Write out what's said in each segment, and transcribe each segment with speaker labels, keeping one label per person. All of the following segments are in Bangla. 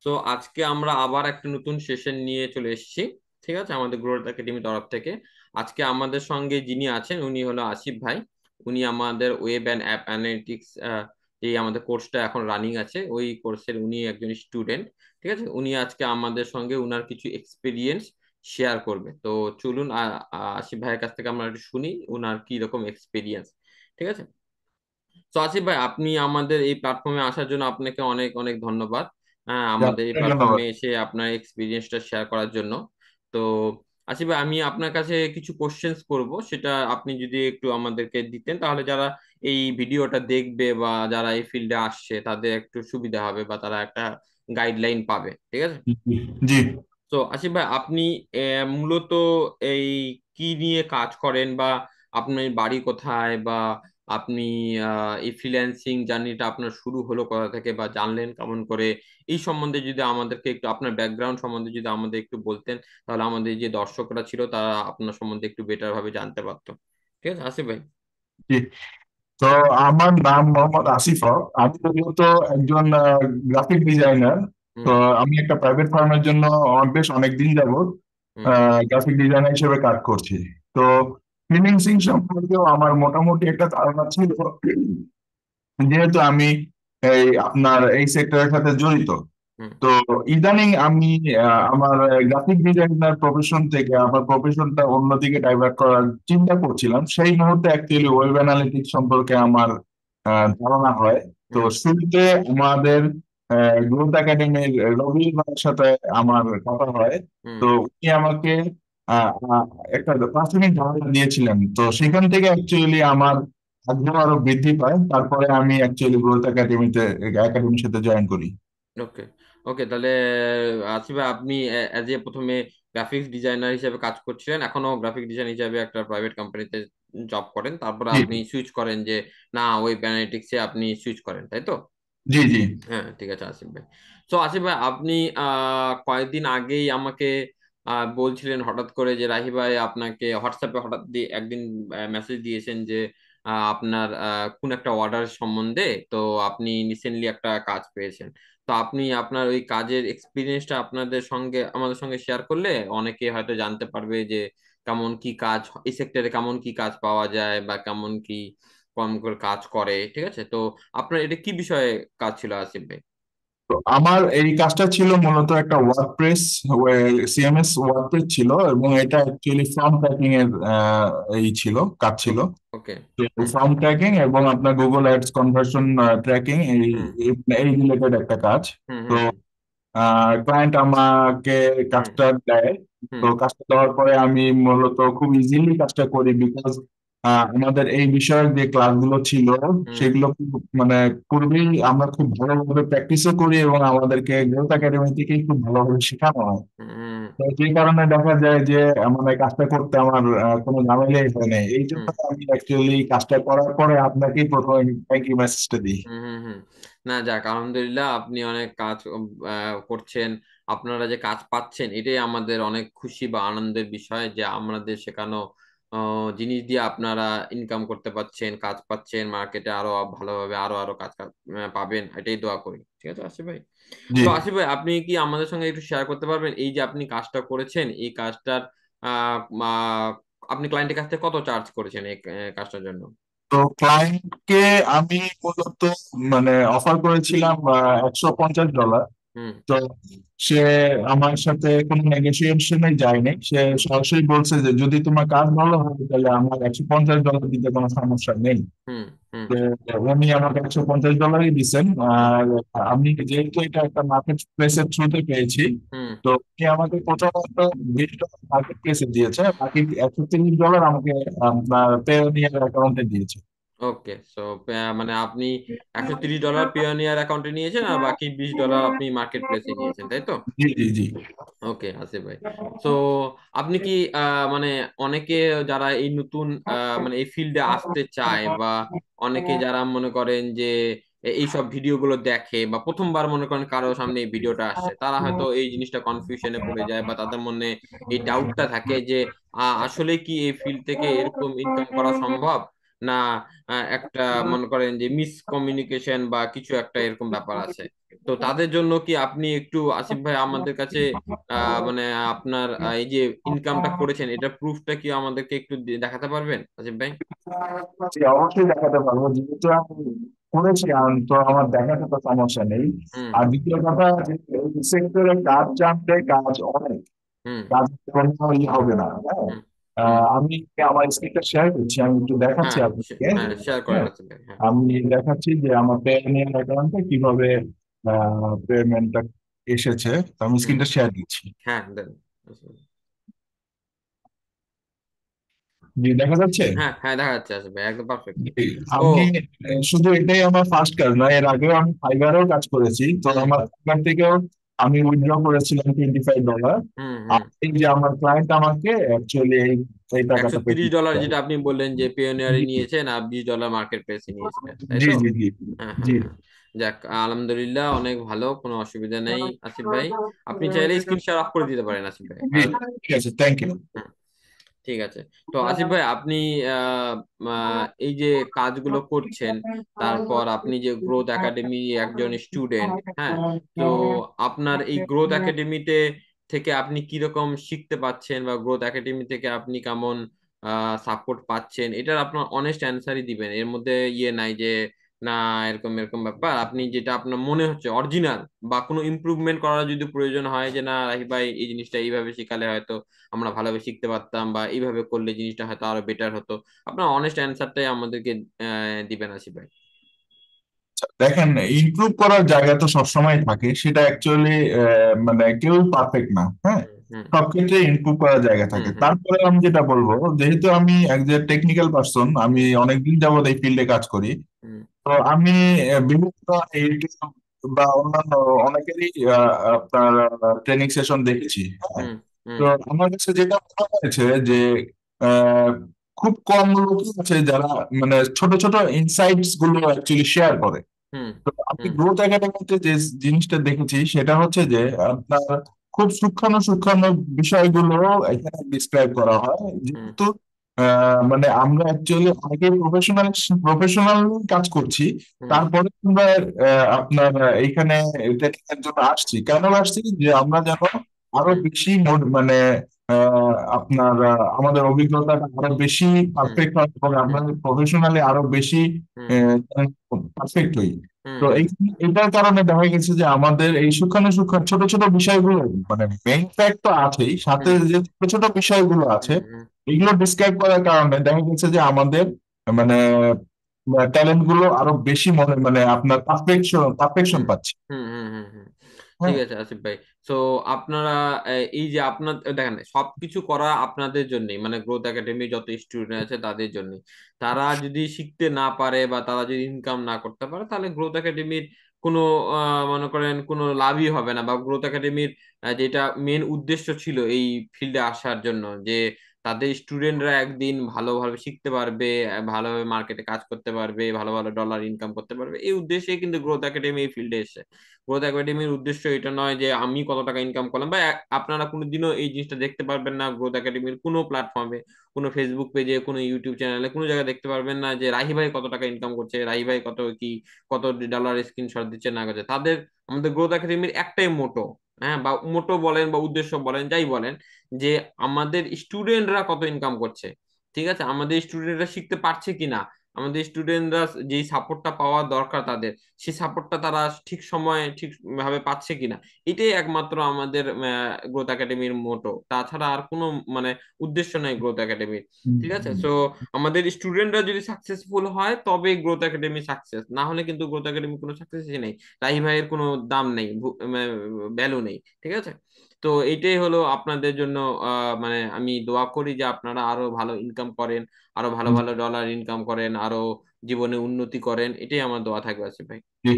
Speaker 1: তো আজকে আমরা আবার একটা নতুন সেশন নিয়ে চলে এসেছি। ঠিক আছে, আমাদের গ্রোথ একাডেমি তরফ থেকে। আজকে আমাদের সঙ্গে যিনি আছেন উনি হলো আসিফ ভাই। উনি আমাদের ওয়েব অ্যান্ড অ্যাপ অ্যানালিটিক্স যে আমাদের কোর্সটা এখন রানিং আছে, ওই কোর্সের উনি একজন স্টুডেন্ট। ঠিক আছে, উনি আজকে আমাদের সঙ্গে উনার কিছু এক্সপিরিয়েন্স শেয়ার করবে। তো চলুন আসিফ ভাইয়ের কাছ থেকে আমরা একটু শুনি উনার কি রকম এক্সপিরিয়েন্স। ঠিক আছে। তো আসিফ ভাই, আপনি আমাদের এই প্ল্যাটফর্মে আসার জন্য আপনাকে অনেক অনেক ধন্যবাদ। হ্যাঁ, আমাদের এই
Speaker 2: ধন্যবাদ।
Speaker 1: প্ল্যাটফর্মে এসে আপনার এক্সপিরিয়েন্সটা শেয়ার করার জন্য। তো আসিফ ভাই, আমি আপনার কাছে কিছু কোশ্চেন্স করব, সেটা আপনি যদি একটু আমাদেরকে দিতেন তাহলে যারা এই ভিডিওটা দেখবে বা যারা এই ফিল্ডে আসছে তাদের একটু সুবিধা হবে বা তারা একটা গাইডলাইন পাবে। ঠিক আছে।
Speaker 2: জি।
Speaker 1: তো আসিফ ভাই, আপনি মূলত এই কি নিয়ে কাজ করেন, বা আপনার বাড়ি কোথায়, বা আপনি এই ফ্রিল্যান্সিং জার্নিটা আপনার শুরু হলো কোথা থেকে, বা জানলেন কেমন করে, এই সম্বন্ধে যদি আমাদেরকে একটু আপনার ব্যাকগ্রাউন্ড সম্বন্ধে যদি আমাদের একটু বলতেন তাহলে আমাদের যে দর্শকরা ছিল তারা আপনার সম্বন্ধে একটু বেটার ভাবে জানতে পারতো। ঠিক আছে আসিফ ভাই।
Speaker 2: জি। তো আমার নাম মোহাম্মদ আসিফ হক। আমি মূলত একজন গ্রাফিক ডিজাইনার। তো
Speaker 1: হুম
Speaker 2: আমি একটা প্রাইভেট ফার্মের জন্য বেশ অনেকদিন যাবত
Speaker 1: হুম
Speaker 2: গ্রাফিক ডিজাইনার হিসেবে কাজ করছি। তো ফ্রিল্যান্সিং সম্পর্কেও আমার মোটামুটি একটা ধারণা ছিল, যেহেতু আমি আপনার এই সেক্টরের সাথে জড়িত।
Speaker 1: হুম
Speaker 2: তো ইদানিং আমি আমার গ্রাফিক ডিজাইনার প্রফেশন থেকে আমার প্রফেশনটা অন্যদিকে ডাইভার্ট করার চিন্তা করছিলাম। সেই মুহূর্তে অ্যাকচুয়ালি ওয়েব অ্যানালিটিক্স সম্পর্কে আমার ধারণা হয়। তো
Speaker 1: হুম
Speaker 2: শুরুতে আমাদের গ্রোথ একাডেমির রবি ভাইয়ের সাথে আমার কথা হয়।
Speaker 1: হুম
Speaker 2: তো উনি আমাকে আহ, আহ, একটা প্রাথমিক ধারণা দিয়েছিলেন। তো সেখান থেকে অ্যাকচুয়ালি আমার আগ্রহ আরো বৃদ্ধি পায়। তারপরে আমি অ্যাকচুয়ালি গ্রোথ একাডেমির সাথে জয়েন করি।
Speaker 1: ওকে। ওকে, তাহলে আসিফ ভাই, আপনি অ্যাজ এ প্রথমে গ্রাফিক্স ডিজাইনার হিসেবে কাজ করছিলেন, এখনো গ্রাফিক ডিজাইন হিসেবে একটা প্রাইভেট কোম্পানিতে জব করেন, তারপরে
Speaker 2: জি
Speaker 1: আপনি সুইচ করেন যে না, ওয়েব অ্যানালিটিক্সে আপনি সুইচ করেন, তাই তো?
Speaker 2: জি জি।
Speaker 1: হ্যাঁ, ঠিক আছে আসিফ ভাই। তো আসিফ ভাই, আপনি কয়েকদিন আগেই আমাকে বলছিলেন হঠাৎ করে যে রাহি ভাই আপনাকে হোয়াটসঅ্যাপে হঠাৎ দিয়ে একদিন মেসেজ দিয়েছেন যে আপনার কোন একটা অর্ডার সম্বন্ধে, তো আপনি রিসেন্টলি একটা কাজ পেয়েছেন। তো আপনি আপনার ওই কাজের এক্সপিরিয়েন্সটা আপনাদের সঙ্গে আমাদের সঙ্গে শেয়ার করলে অনেকে হয়তো জানতে পারবে যে কেমন কি কাজ, এই সেক্টরে কেমন কি কাজ পাওয়া যায় বা কেমন কি কম করে কাজ করে। ঠিক আছে, তো আপনার এটা কি বিষয়ে কাজ ছিল আসিফ ভাই?
Speaker 2: তো আমার এই কাজটা ছিল মূলত একটা ওয়ার্ডপ্রেস, সিএমএস ওয়ার্ডপ্রেস ছিল, এবং এটা অ্যাকচুয়ালি ফর্ম ট্র্যাকিং এর এই ছিল, কাজ ছিল।
Speaker 1: ওকে।
Speaker 2: তো
Speaker 1: হুম
Speaker 2: ফর্ম ট্র্যাকিং এবং আপনার গুগল অ্যাডস কনভার্সন ট্র্যাকিং, এই
Speaker 1: হুম
Speaker 2: এই রিলেটেড একটা কাজ।
Speaker 1: হুম
Speaker 2: তো
Speaker 1: হুম
Speaker 2: ক্লায়েন্ট আমাকে
Speaker 1: হুম
Speaker 2: কাজটা দেয়। তো
Speaker 1: হুম
Speaker 2: কাজটা দেওয়ার পরে আমি মূলত খুব ইজিলি কাজটা করি, বিকজ আমাদের এই বিষয়ের যে ক্লাসগুলো ছিল
Speaker 1: হুম
Speaker 2: সেগুলো মানে পূর্বেই আমরা খুব ভালোভাবে প্র্যাকটিসও করি, এবং আমাদেরকে গ্রোথ একাডেমি থেকেই খুব ভালোভাবে শেখানো হয়।
Speaker 1: হুম হুম
Speaker 2: তো যে কারণে দেখা যায় যে মানে কাজটা করতে আমার কোনো ঝামেলাই হয় না। এই জন্য
Speaker 1: হুম
Speaker 2: আমি অ্যাকচুয়ালি কাজটা করার পরে আপনাকেই প্রথমে থ্যাংক ইউ মেসেজটা দিই।
Speaker 1: হুম হুম হুম। না, যাক আলহামদুলিল্লাহ, আপনি অনেক কাজ করছেন। আপনারা যে কাজ পাচ্ছেন এটাই আমাদের অনেক খুশি বা আনন্দের বিষয়, যে আমাদের শেখানো জিনিস দিয়ে আপনারা ইনকাম করতে পাচ্ছেন, কাজ পাচ্ছেন, মার্কেটে আরো ভালোভাবে আরো আরো কাজ কাজ, পাবেন, এটাই দোয়া করি। ঠিক আছে আসিফ ভাই।
Speaker 2: জি।
Speaker 1: তো আসিফ ভাই, আপনি কি আমাদের সঙ্গে একটু শেয়ার করতে পারবেন এই যে আপনি কাজটা করেছেন, এই কাজটার আহ, আহ, আপনি ক্লায়েন্টের কাছ থেকে কত চার্জ করেছেন এই কাজটার জন্য?
Speaker 2: তো ক্লায়েন্টকে আমি মূলত মানে অফার করেছিলাম $150।
Speaker 1: হুম
Speaker 2: তো সে আমার সাথে কোনো নেগোসিয়েশনে যায়নি, সে সরাসরি বলছে যে যদি তোমার কাজ ভালো হয় তাহলে আমার $150 দিতে কোনো সমস্যা নেই।
Speaker 1: হুম হুম
Speaker 2: তো উনি আমাকে $150 দিচ্ছেন।
Speaker 1: হুম
Speaker 2: আর আমি যেহেতু এটা একটা মার্কেট প্লেসের থ্রুতে পেয়েছি,
Speaker 1: হুম।
Speaker 2: তো উনি আমাকে প্রথমত $20 মার্কেট প্লেসে দিয়েছে, বাকি $130 আমাকে আপনার পেওনিয়ার অ্যাকাউন্টে দিয়েছে।
Speaker 1: ওকে, সো মানে আপনি $130 পিওনিয়ার অ্যাকাউন্টে নিয়েছেন আর বাকি $20 আপনি মার্কেট প্লেসে নিয়েছেন, তাই তো?
Speaker 2: জি জি জি।
Speaker 1: ওকে আসিফ ভাই। তো আপনি কি মানে অনেকে যারা এই নতুন মানে এই ফিল্ডে আসতে চায়, বা অনেকে যারা মনে করেন যে এই সব ভিডিওগুলো দেখে, বা প্রথমবার মনে করেন কারো সামনে এই ভিডিওটা আসছে, তারা হয়তো এই জিনিসটা কনফিউশনে পড়ে যায়, বা তাদের মনে এই ডাউটটা থাকে যে আসলে কি এই ফিল্ড থেকে এরকম ইনকাম করা সম্ভব, না একটা মনে করেন যে মিসকমিউনিকেশন বা কিছু একটা এরকম ব্যাপার আছে? তো তাদের জন্য কি আপনি একটু আসিফ ভাই আমাদের কাছে মানে আপনার এই যে ইনকামটা করেছেন এটা প্রুফটা কি আমাদেরকে একটু দেখাতে পারবেন আসিফ ভাই?
Speaker 2: জি, অবশ্যই দেখাতে পারবো, যেহেতু আমি করেছি তো আমার দেখাতে তো সমস্যা নেই।
Speaker 1: হুম
Speaker 2: আর দ্বিতীয় কথা, যে সেক্টরে কাজ জানতে কাজ অনেক,
Speaker 1: হুম
Speaker 2: কাজ কোনো হবে না, হ্যাঁ।
Speaker 1: হুম হুম।
Speaker 2: আমি আমার স্ক্রিনটা শেয়ার করছি, আমি একটু দেখাচ্ছি
Speaker 1: হ্যাঁ
Speaker 2: আপনাকে।
Speaker 1: হ্যাঁ, শেয়ার করেন
Speaker 2: হ্যাঁ,
Speaker 1: আসিফ ভাই, হ্যাঁ।
Speaker 2: আমি দেখাচ্ছি যে আমার পেমেন্ট অ্যাকাউন্টে কিভাবে পেমেন্টটা এসেছে। তো আমি
Speaker 1: হুম,
Speaker 2: স্ক্রিনটা শেয়ার দিচ্ছি।
Speaker 1: হ্যাঁ দেন।
Speaker 2: জি, দেখা যাচ্ছে।
Speaker 1: হ্যাঁ হ্যাঁ, দেখা যাচ্ছে আসিফ ভাই, একদম পারফেক্ট।
Speaker 2: জি,
Speaker 1: ও।
Speaker 2: আমি শুধু এটাই আমার ফার্স্ট কাজ নয়, এর আগেও আমি ফাইবারেও কাজ করেছি। তো
Speaker 1: হুম
Speaker 2: আমার ফাইবার থেকেও আমি উইথড্র করেছিলাম $25।
Speaker 1: হুম
Speaker 2: আর
Speaker 1: হুম।
Speaker 2: এই যে আমার ক্লায়েন্ট আমাকে অ্যাকচুয়ালি এই
Speaker 1: একশো
Speaker 2: টাকাটা
Speaker 1: তিরিশ
Speaker 2: পেমেন্ট
Speaker 1: ডলার
Speaker 2: করে।
Speaker 1: যেটা আপনি বললেন যে পিওনিয়ারে
Speaker 2: জি
Speaker 1: নিয়েছেন আর $20 মার্কেট প্লেসে নিয়েছিলেন, তাই
Speaker 2: জি
Speaker 1: তো?
Speaker 2: জি জি
Speaker 1: হ্যাঁ
Speaker 2: জি।
Speaker 1: হ্যাঁ হ্যাঁ। যাক, আলহামদুলিল্লাহ, অনেক ভালো, কোনো অসুবিধা নেই আসিফ ভাই। আপনি চাইলে স্ক্রিন শেয়ার অফ করে দিতে পারেন আসিফ ভাই,
Speaker 2: জি,
Speaker 1: আর
Speaker 2: ঠিক আছে, থ্যাংক ইউ।
Speaker 1: হ্যাঁ, ঠিক আছে। তো আসিফ ভাই আপনি আহ, এই যে কাজগুলো করছেন, তারপর আপনি যে গ্রোথ একাডেমি একজন স্টুডেন্ট, হ্যাঁ, তো আপনার এই গ্রোথ একাডেমিতে থেকে আপনি কিরকম শিখতে পাচ্ছেন বা গ্রোথ একাডেমি থেকে আপনি কেমন সাপোর্ট পাচ্ছেন, এটার আপনার অনেস্ট অ্যান্সারই দিবেন, এর মধ্যে ইয়ে নাই যে না এরকম এরকম ব্যাপার। আপনি যেটা আপনার মনে হচ্ছে অরিজিনাল, বা কোনো ইমপ্রুভমেন্ট করার যদি প্রয়োজন হয় যে না রাহি ভাই এই জিনিসটা এইভাবে শেখালে হয়তো আমরা ভালোভাবে শিখতে পারতাম, বা এইভাবে করলে জিনিসটা হয়তো আরো বেটার হতো, আপনার অনেস্ট অ্যান্সারটাই আমাদেরকে দিবেন আসিফ ভাই।
Speaker 2: দেখেন, ইমপ্রুভ করার জায়গা তো সবসময় থাকে, সেটা অ্যাকচুয়ালি মানে কেউ পারফেক্ট না, হ্যাঁ।
Speaker 1: হুম হুম
Speaker 2: সব ক্ষেত্রে ইমপ্রুভ করার জায়গা
Speaker 1: হুম
Speaker 2: থাকে।
Speaker 1: হুম
Speaker 2: তারপরে আমি যেটা বলবো, যেহেতু আমি একজন টেকনিক্যাল পার্সন, আমি
Speaker 1: হুম
Speaker 2: অনেকদিন যাবত এই ফিল্ডে কাজ করি।
Speaker 1: হুম
Speaker 2: তো আমি বিভিন্ন ইউটিউব বা অন্যান্য অনেকেরই আপনার ট্রেনিং সেশন দেখেছি, হ্যাঁ।
Speaker 1: হুম হুম
Speaker 2: তো আমার কাছে যেটা মনে হয়েছে যে আহ, খুব কম লোকই আছে যারা মানে ছোট ছোট ইনসাইটস গুলো অ্যাকচুয়ালি শেয়ার করে।
Speaker 1: হুম
Speaker 2: তো আমি
Speaker 1: হুম
Speaker 2: গ্রোথ একাডেমিতে যে জিনিসটা দেখেছি সেটা হচ্ছে যে আপনার খুব সূক্ষ্ম সূক্ষ্ম বিষয়গুলো এখানে ডিসক্রাইব করা হয়,
Speaker 1: হুম
Speaker 2: যেহেতু মানে আমরা অ্যাকচুয়ালি অনেকে প্রফেশনাল প্রফেশনাল কাজ করছি।
Speaker 1: হুম
Speaker 2: তারপরে আমরা আপনার এইখানে ট্রেনিং এর জন্য আসছি, কেন আসছি যে আমরা যেন আরো
Speaker 1: হুম
Speaker 2: বেশি মানে আপনার আমাদের অভিজ্ঞতাটা আরো বেশি
Speaker 1: হুম
Speaker 2: পারফেক্ট হয় এবং আমরা
Speaker 1: হুম
Speaker 2: প্রফেশনালি আরো বেশি
Speaker 1: হুম
Speaker 2: পারফেক্ট হই।
Speaker 1: হুম
Speaker 2: তো
Speaker 1: হুম
Speaker 2: এটার কারণে দেখা গেছে যে আমাদের এই সূক্ষ্ম সূক্ষ্ম ছোট ছোট বিষয়গুলো, মানে মেইন ফ্যাক্ট তো আছেই, সাথে
Speaker 1: হুম
Speaker 2: যে ছোট ছোট বিষয়গুলো আছে
Speaker 1: হুম হুম
Speaker 2: এগুলো ডিসক্রাইব করার কারণে দেখা গেছে যে আমাদের মানে ট্যালেন্ট গুলো আরো বেশি মনে মানে আপনার পারফেকশন পারফেকশন
Speaker 1: হুম
Speaker 2: পাচ্ছে।
Speaker 1: হুম হুম হুম হুম। ঠিক
Speaker 2: হ্যাঁ
Speaker 1: আছে আসিফ ভাই। তো আপনারা এই যে আপনার দেখেন সবকিছু করা আপনাদের জন্য, মানে গ্রোথ একাডেমি যত স্টুডেন্ট আছে তাদের জন্য, তারা যদি শিখতে না পারে বা তারা যদি ইনকাম না করতে পারে তাহলে গ্রোথ একাডেমির কোনো মনে করেন কোনো লাভই হবে না, বা গ্রোথ একাডেমির যেটা মেন উদ্দেশ্য ছিল এই ফিল্ডে আসার জন্য, যে তাদের স্টুডেন্টরা একদিন ভালোভাবে শিখতে পারবে, ভালোভাবে মার্কেটে কাজ করতে পারবে, ভালো ভালো ডলার ইনকাম করতে পারবে, এই উদ্দেশ্যে কিন্তু গ্রোথ একাডেমি এই ফিল্ডে এসেছে। গ্রোথ একাডেমির উদ্দেশ্য এটা নয় যে আমি কত টাকা ইনকাম করলাম, বা আপনারা কোনোদিনও এই জিনিসটা দেখতে পারবেন না গ্রোথ একাডেমির কোনো প্ল্যাটফর্মে, কোনো ফেসবুক পেজে, কোনো ইউটিউব চ্যানেলে, কোনো জায়গায় দেখতে পারবেন না যে রাহি ভাই কত টাকা ইনকাম করছে, রাহি ভাই কত কি কত ডলার স্ক্রিনশট দিচ্ছে না করছে। তাদের আমাদের গ্রোথ একাডেমির একটাই মোটো, হ্যাঁ, বা মোটো বলেন বা উদ্দেশ্য বলেন যাই বলেন, যে আমাদের স্টুডেন্টরা কত ইনকাম করছে, ঠিক আছে, আমাদের স্টুডেন্টরা শিখতে পারছে কিনা, আমাদের স্টুডেন্টরা যেই সাপোর্টটা পাওয়া দরকার তাদের, সেই সাপোর্টটা তারা ঠিক সময়ে ঠিক ভাবে পাচ্ছে কিনা, এটাই একমাত্র আমাদের গ্রোথ একাডেমির মোটো, তাছাড়া আর কোনো মানে উদ্দেশ্য নাই গ্রোথ একাডেমির।
Speaker 2: হুম,
Speaker 1: ঠিক আছে,
Speaker 2: হুম,
Speaker 1: সো আমাদের স্টুডেন্টরা যদি সাকসেসফুল হয় তবে গ্রোথ একাডেমি সাকসেস, না হলে কিন্তু গ্রোথ একাডেমি কোনো সাকসেসই নেই, রাহি ভাইয়ের কোনো দাম নেই, ভ্যালু নেই। ঠিক আছে, তো এইটাই হলো আপনাদের জন্য মানে আমি দোয়া করি যে আপনারা আরো ভালো ইনকাম করেন, আরো ভালো
Speaker 2: হুম,
Speaker 1: ভালো ডলার ইনকাম করেন, আরো জীবনে উন্নতি করেন, এটাই আমার দোয়া থাকবে আসিফ ভাই।
Speaker 2: জি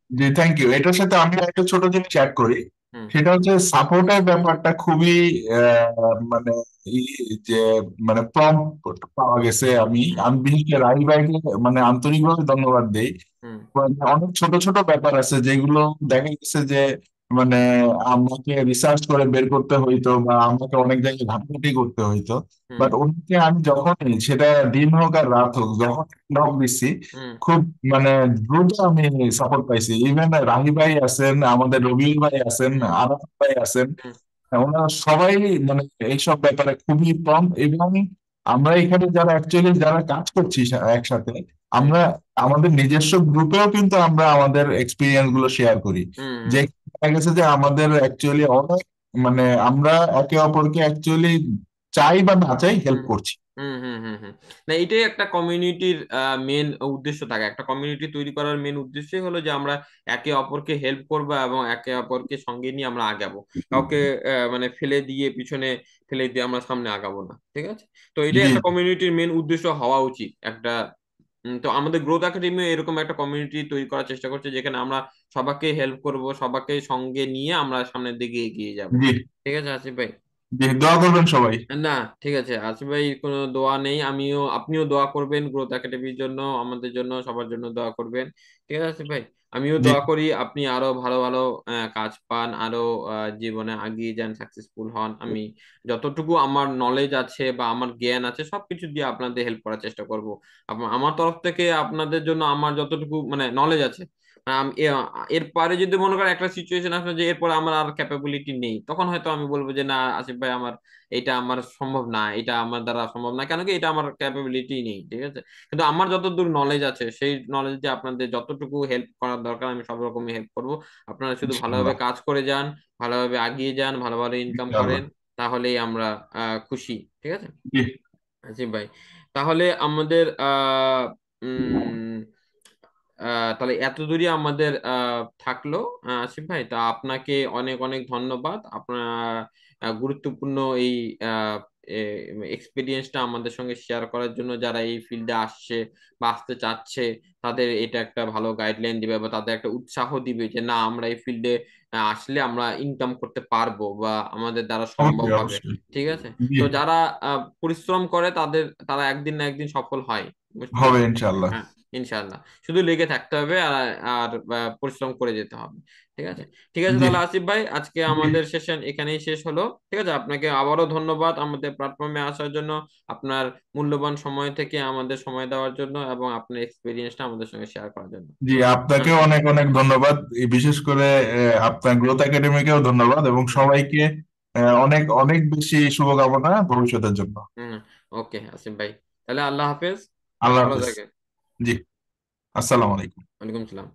Speaker 2: জি, থ্যাংক ইউ। এটার সাথে আমি একটা ছোট জিনিস অ্যাড করি,
Speaker 1: হুম
Speaker 2: সেটা হচ্ছে সাপোর্টের ব্যাপারটা খুবই মানে যে মানে প্রম্পট পাওয়া গেছে। আমি
Speaker 1: হুম
Speaker 2: আমি বিশেষ করে রাহি ভাইকে মানে আন্তরিকভাবে ধন্যবাদ দেই।
Speaker 1: হুম
Speaker 2: মানে অনেক ছোট ছোট ব্যাপার আছে যেগুলো দেখা গেছে যে মানে আমাকে রিসার্চ করে বের করতে হইতো বা আমাকে অনেক জায়গায় ঘাটাঘাটি করতে হইতো।
Speaker 1: হুম
Speaker 2: বাট ওনাকে আমি যখনই, সেটা দিন হোক আর রাত হোক, যখন নক দিচ্ছি
Speaker 1: হুম
Speaker 2: খুব মানে দ্রুত আমি সাপোর্ট পাইছি। ইভেন রাহি ভাই আছেন, আমাদের রবিউল ভাই আছেন,
Speaker 1: হুম
Speaker 2: আরাফ ভাই আছেন,
Speaker 1: হুম
Speaker 2: ওনারা সবাই মানে এইসব ব্যাপারে খুবই কম। এবং আমরা এখানে যারা অ্যাকচুয়ালি যারা কাজ করছি একসাথে,
Speaker 1: হুম
Speaker 2: আমরা আমাদের নিজস্ব গ্রুপেও কিন্তু আমরা আমাদের এক্সপিরিয়েন্স গুলো শেয়ার করি।
Speaker 1: হুম
Speaker 2: যে
Speaker 1: হুম
Speaker 2: দেখা গেছে যে আমাদের অ্যাকচুয়ালি অনেক মানে আমরা একে অপরকে অ্যাকচুয়ালি চাই বা না চাই হেল্প
Speaker 1: হুম
Speaker 2: করছি।
Speaker 1: হুম হুম হুম হুম। না, এটাই একটা কমিউনিটির মেন উদ্দেশ্য থাকে। একটা কমিউনিটি তৈরি করার মেন উদ্দেশ্যই হলো যে আমরা একে অপরকে হেল্প করবো এবং একে অপরকে সঙ্গে নিয়ে আমরা আগাবো। কাউকে মানে ফেলে দিয়ে পিছনে ফেলে দিয়ে আমরা সামনে আগাবো না, ঠিক আছে? তো এটাই
Speaker 2: জি
Speaker 1: একটা কমিউনিটির মেন উদ্দেশ্য হওয়া উচিত একটা। তো আমাদের গ্রোথ একাডেমি এরকম একটা কমিউনিটি তৈরি করার চেষ্টা করছে, যেখানে আমরা সবাইকে হেল্প করব, সবাইকে সঙ্গে নিয়ে আমরা সামনের দিকে এগিয়ে যাব।
Speaker 2: জি
Speaker 1: ঠিক আছে আসিফ ভাই?
Speaker 2: জি, দোয়া করবেন সবাই।
Speaker 1: না, ঠিক আছে আসিফ ভাই, কোনো দোয়া নেই। আপনিও দোয়া করবেন গ্রোথ একাডেমির জন্য, আমাদের জন্য, সবার জন্য দোয়া করবেন। ঠিক আছে আসিফ ভাই? আমিও
Speaker 2: জি
Speaker 1: দোয়া করি আপনি আরো ভালো ভালো কাজ পান, আরো জীবনে এগিয়ে যান, সাকসেসফুল হন। আমি যতটুকু আমার নলেজ আছে বা আমার জ্ঞান আছে সবকিছু দিয়ে আপনাদের হেল্প করার চেষ্টা করব। আমার তরফ থেকে আপনাদের জন্য আমার যতটুকু মানে নলেজ আছে, এরপরে যদি মনে করেন একটা সিচুয়েশন আসলে যে এরপর আমার আর ক্যাপাবিলিটি নেই, তখন হয়তো আমি বলবো যে না আসিফ ভাই, আমার এটা আমার সম্ভব না, এটা আমার দ্বারা সম্ভব না, কেন কি এটা আমার ক্যাপাবিলিটি নেই, ঠিক আছে? কিন্তু আমার যতদূর নলেজ আছে সেই নলেজ দিয়ে আপনাদের যতটুকু হেল্প করার দরকার আমি সব রকমই হেল্প করব। আপনারা শুধু ভালোভাবে
Speaker 2: ইনশাআল্লাহ।
Speaker 1: কাজ করে যান, ভালোভাবে আগিয়ে যান, ভালো ভালো ইনকাম
Speaker 2: ইনশাআল্লাহ।
Speaker 1: করেন, তাহলেই আমরা খুশি। ঠিক আছে
Speaker 2: জি
Speaker 1: আসিফ ভাই? তাহলে আমাদের উম তাহলে এত দূরই আমাদের থাকলো। আসিফ ভাই, তা আপনাকে অনেক অনেক ধন্যবাদ আপনার গুরুত্বপূর্ণ এই এক্সপিরিয়েন্সটা আমাদের সঙ্গে শেয়ার করার জন্য। যারা এই ফিল্ডে আসছে বা আসতে চাচ্ছে, তাদের এটা একটা ভালো গাইডলাইন দিবে বা তাদের একটা উৎসাহ দিবে যে না, আমরা এই ফিল্ডে আসলে আমরা ইনকাম করতে পারবো বা আমাদের দ্বারা সম্ভব
Speaker 2: অবশ্যই
Speaker 1: হবে।
Speaker 2: অবশ্যই।
Speaker 1: ঠিক আছে?
Speaker 2: জি
Speaker 1: তো যারা পরিশ্রম করে তারা একদিন না একদিন সফল হয়, বুঝতে
Speaker 2: হবে
Speaker 1: পেরেছেন?
Speaker 2: ইনশাআল্লাহ।
Speaker 1: হ্যাঁ, ইনশাআল্লাহ। শুধু লেগে থাকতে হবে আর আর পরিশ্রম করে যেতে হবে। ঠিক আছে? ঠিক আছে,
Speaker 2: জি
Speaker 1: তাহলে আসিফ ভাই, আজকে
Speaker 2: জি
Speaker 1: আমাদের সেশন এখানেই শেষ হলো। ঠিক আছে, আপনাকে আবারও ধন্যবাদ আমাদের প্ল্যাটফর্মে আসার জন্য, আপনার মূল্যবান সময় থেকে আমাদের সময় দেওয়ার জন্য এবং আপনার এক্সপিরিয়েন্সটা আমাদের সঙ্গে শেয়ার করার জন্য।
Speaker 2: জি, আপনাকেও অনেক অনেক ধন্যবাদ। এই বিশেষ করে আপনার গ্রোথ একাডেমিকেও ধন্যবাদ এবং সবাইকে অনেক অনেক বেশি শুভকামনা ভবিষ্যতের জন্য।
Speaker 1: হুম। ওকে আসিফ ভাই, তাহলে আল্লাহ হাফেজ।
Speaker 2: আল্লাহ
Speaker 1: ভালো
Speaker 2: হাফেজ।
Speaker 1: থাকেন।
Speaker 2: জি, আসসালামু আলাইকুম।
Speaker 1: ওয়ালাইকুম সালাম।